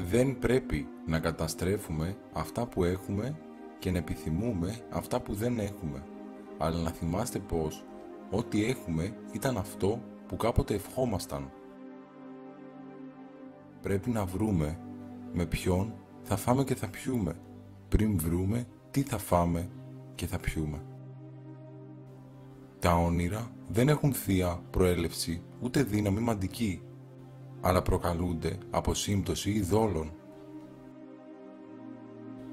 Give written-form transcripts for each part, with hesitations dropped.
Δεν πρέπει να καταστρέφουμε αυτά που έχουμε και να επιθυμούμε αυτά που δεν έχουμε, αλλά να θυμάστε πως ό,τι έχουμε ήταν αυτό που κάποτε ευχόμασταν. Πρέπει να βρούμε με ποιον θα φάμε και θα πιούμε, πριν βρούμε τι θα φάμε και θα πιούμε. Τα όνειρα δεν έχουν θεία προέλευση ούτε δύναμη μαντική, αλλά προκαλούνται από σύμπτωση ειδόλων.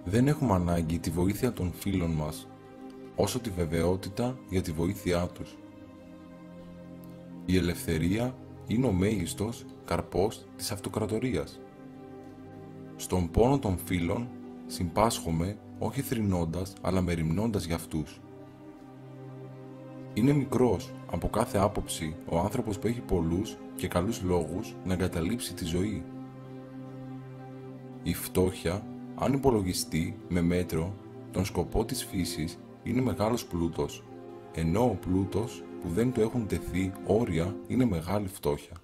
Δεν έχουμε ανάγκη τη βοήθεια των φίλων μας, όσο τη βεβαιότητα για τη βοήθειά τους. Η ελευθερία είναι ο μέγιστος καρπός της αυτοκρατορίας. Στον πόνο των φίλων συμπάσχομαι όχι θρηνώντας αλλά μεριμνώντας για αυτούς. Είναι μικρός από κάθε άποψη ο άνθρωπος που έχει πολλούς και καλούς λόγους να εγκαταλείψει τη ζωή. Η φτώχεια, αν υπολογιστεί με μέτρο τον σκοπό της φύσης, είναι μεγάλος πλούτος, ενώ ο πλούτος που δεν του έχουν τεθεί όρια είναι μεγάλη φτώχεια.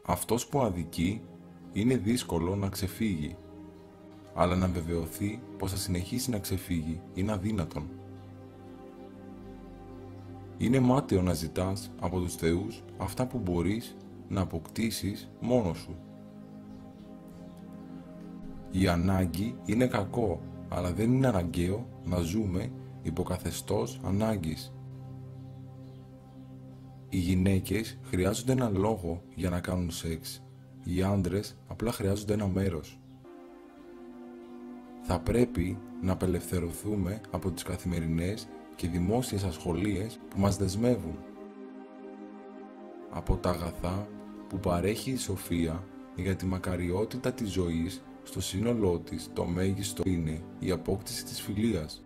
Αυτός που αδικεί είναι δύσκολο να ξεφύγει, αλλά να βεβαιωθεί πως θα συνεχίσει να ξεφύγει είναι αδύνατον. Είναι μάταιο να ζητάς από τους θεούς αυτά που μπορείς να αποκτήσεις μόνος σου. Η ανάγκη είναι κακό, αλλά δεν είναι αναγκαίο να ζούμε υποκαθεστώς ανάγκης. Οι γυναίκες χρειάζονται έναν λόγο για να κάνουν σεξ. Οι άντρες απλά χρειάζονται ένα μέρος. Θα πρέπει να απελευθερωθούμε από τις καθημερινές και δημόσιες ασχολίες που μας δεσμεύουν. Από τα αγαθά που παρέχει η σοφία για τη μακαριότητα της ζωής, στο σύνολό της το μέγιστο είναι η απόκτηση της φιλίας.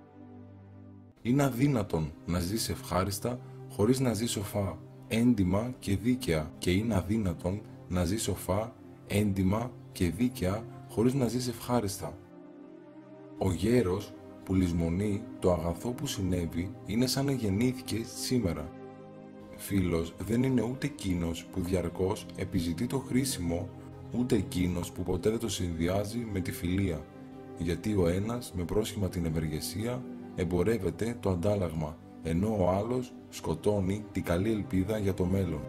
Είναι αδύνατον να ζεις ευχάριστα χωρίς να ζεις σοφά, έντιμα και δίκαια, και είναι αδύνατον να ζεις σοφά, έντιμα και δίκαια χωρίς να ζεις ευχάριστα. Ο γέρος που λησμονεί το αγαθό που συνέβη είναι σαν να γεννήθηκε σήμερα. Φίλος δεν είναι ούτε εκείνος που διαρκώς επιζητεί το χρήσιμο, ούτε εκείνος που ποτέ δεν το συνδυάζει με τη φιλία, γιατί ο ένας με πρόσχημα την ευεργεσία εμπορεύεται το αντάλλαγμα, ενώ ο άλλος σκοτώνει την καλή ελπίδα για το μέλλον.